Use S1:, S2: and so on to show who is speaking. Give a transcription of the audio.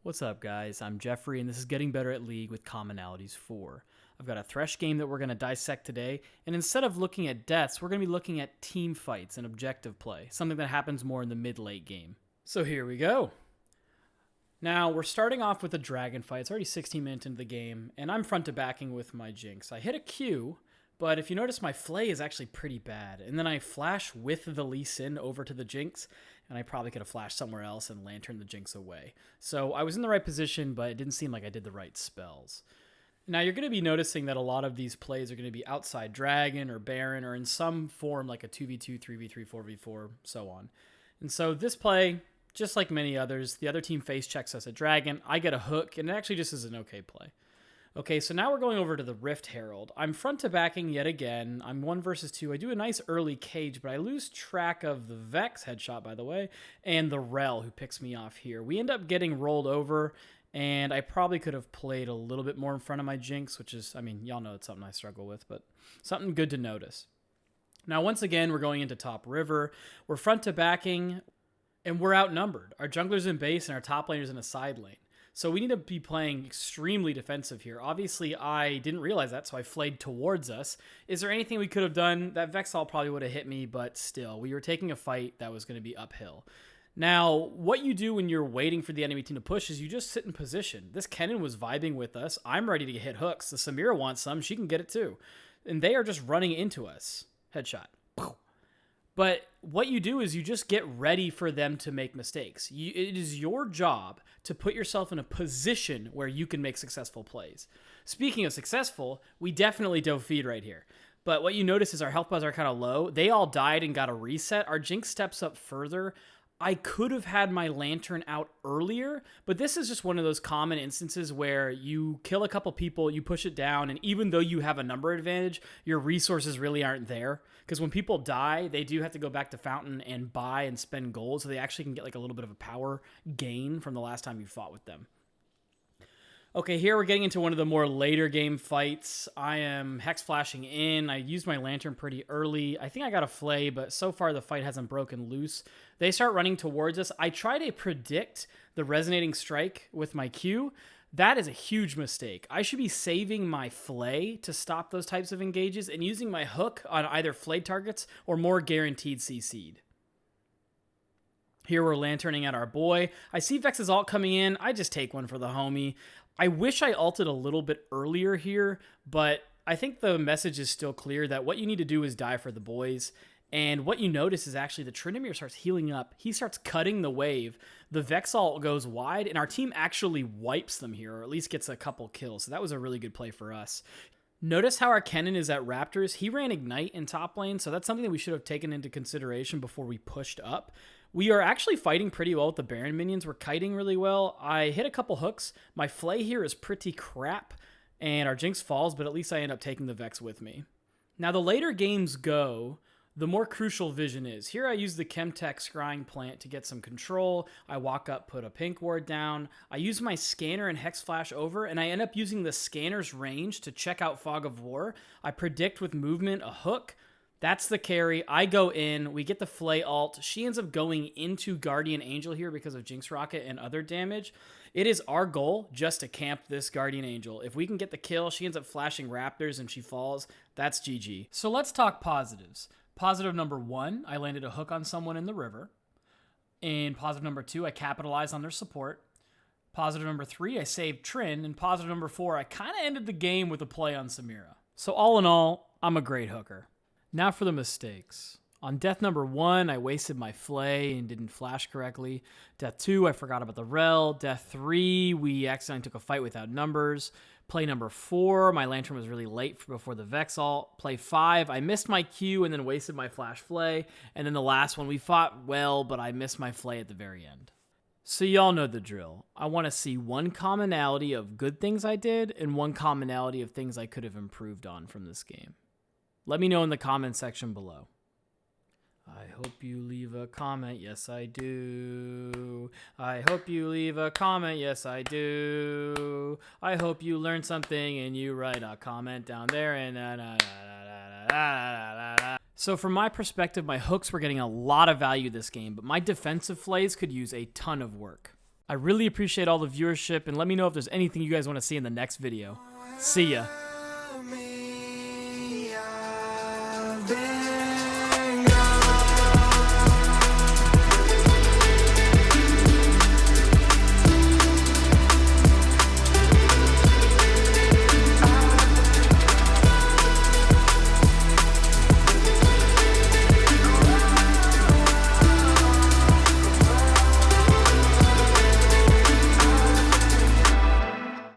S1: What's up, guys? I'm Jeffrey, and this is Getting Better at League with Commonalities 4. I've got a Thresh game that we're going to dissect today, and instead of looking at deaths, we're going to be looking at team fights and objective play, something that happens more in the mid-late game. So here we go. Now, we're starting off with a dragon fight. It's already 16 minutes into the game, and I'm front to backing with my Jinx. I hit a Q, but if you notice, my Flay is actually pretty bad, and then I flash with the Lee Sin over to the Jinx, and I probably could have flashed somewhere else and lanterned the Jinx away. So I was in the right position, but it didn't seem like I did the right spells. Now you're going to be noticing that a lot of these plays are going to be outside Dragon or Baron or in some form like a 2v2, 3v3, 4v4, so on. And so this play, just like many others, the other team face checks us at Dragon, I get a hook, and it actually just is an okay play. Okay, so now we're going over to the Rift Herald. I'm front to backing yet again. I'm 1 versus 2. I do a nice early cage, but I lose track of the Vex, headshot by the way, and the Rel who picks me off here. We end up getting rolled over, and I probably could have played a little bit more in front of my Jinx, which is, I mean, y'all know it's something I struggle with, but something good to notice. Now, once again, we're going into top river. We're front to backing, and we're outnumbered. Our jungler's in base, and our top laner's in a side lane. So we need to be playing extremely defensive here. Obviously, I didn't realize that, so I flayed towards us. Is there anything we could have done? That Vexal probably would have hit me, but still, we were taking a fight that was going to be uphill. Now, what you do when you're waiting for the enemy team to push is you just sit in position. This Kennen was vibing with us. I'm ready to hit hooks. The Samira wants some. She can get it too. And they are just running into us. Headshot. But what you do is you just get ready for them to make mistakes. It is your job to put yourself in a position where you can make successful plays. Speaking of successful, we definitely dove feed right here. But what you notice is our health bars are kind of low. They all died and got a reset. Our Jinx steps up further. I could have had my lantern out earlier, but this is just one of those common instances where you kill a couple people, you push it down, and even though you have a number advantage, your resources really aren't there. Because when people die, they do have to go back to Fountain and buy and spend gold, so they actually can get like a little bit of a power gain from the last time you fought with them. Okay, here we're getting into one of the more later game fights. I am hex flashing in. I used my lantern pretty early. I think I got a flay, but so far the fight hasn't broken loose. They start running towards us. I try to predict the resonating strike with my Q. That is a huge mistake. I should be saving my flay to stop those types of engages and using my hook on either flay targets or more guaranteed CC'd. Here we're lanterning at our boy. I see Vex's ult coming in. I just take one for the homie. I wish I ulted a little bit earlier here, but I think the message is still clear that what you need to do is die for the boys. And what you notice is actually the Tryndamere starts healing up. He starts cutting the wave. The Vex ult goes wide, and our team actually wipes them here, or at least gets a couple kills. So that was a really good play for us. Notice how our Kennen is at Raptors. He ran Ignite in top lane, so that's something that we should have taken into consideration before we pushed up. We are actually fighting pretty well with the Baron minions. We're kiting really well. I hit a couple hooks. My Flay here is pretty crap, and our Jinx falls, but at least I end up taking the Vex with me. Now, the later games go, the more crucial vision is. Here I use the Chemtech Scrying Plant to get some control. I walk up, put a pink ward down. I use my scanner and Hex Flash over, and I end up using the scanner's range to check out Fog of War. I predict with movement a hook. That's the carry. I go in. We get the Flay ult. She ends up going into Guardian Angel here because of Jinx Rocket and other damage. It is our goal just to camp this Guardian Angel. If we can get the kill, she ends up flashing Raptors and she falls. That's GG. So let's talk positives. Positive number 1, I landed a hook on someone in the river. And positive number 2, I capitalized on their support. Positive number 3, I saved Trin. And positive number 4, I kind of ended the game with a play on Samira. So all in all, I'm a great hooker. Now for the mistakes. On death number 1, I wasted my flay and didn't flash correctly. Death 2, I forgot about the rel. Death 3, we accidentally took a fight without numbers. Play number 4, my lantern was really late before the Vex ult. Play 5, I missed my Q and then wasted my flash flay. And then the last one, we fought well, but I missed my flay at the very end. So y'all know the drill. I want to see one commonality of good things I did and one commonality of things I could have improved on from this game. Let me know in the comment section below. I hope you leave a comment, yes I do. I hope you leave a comment, yes I do. I hope you learned something and you write a comment down there and So from my perspective, my hooks were getting a lot of value this game, but my defensive plays could use a ton of work. I really appreciate all the viewership, and let me know if there's anything you guys want to see in the next video. See ya.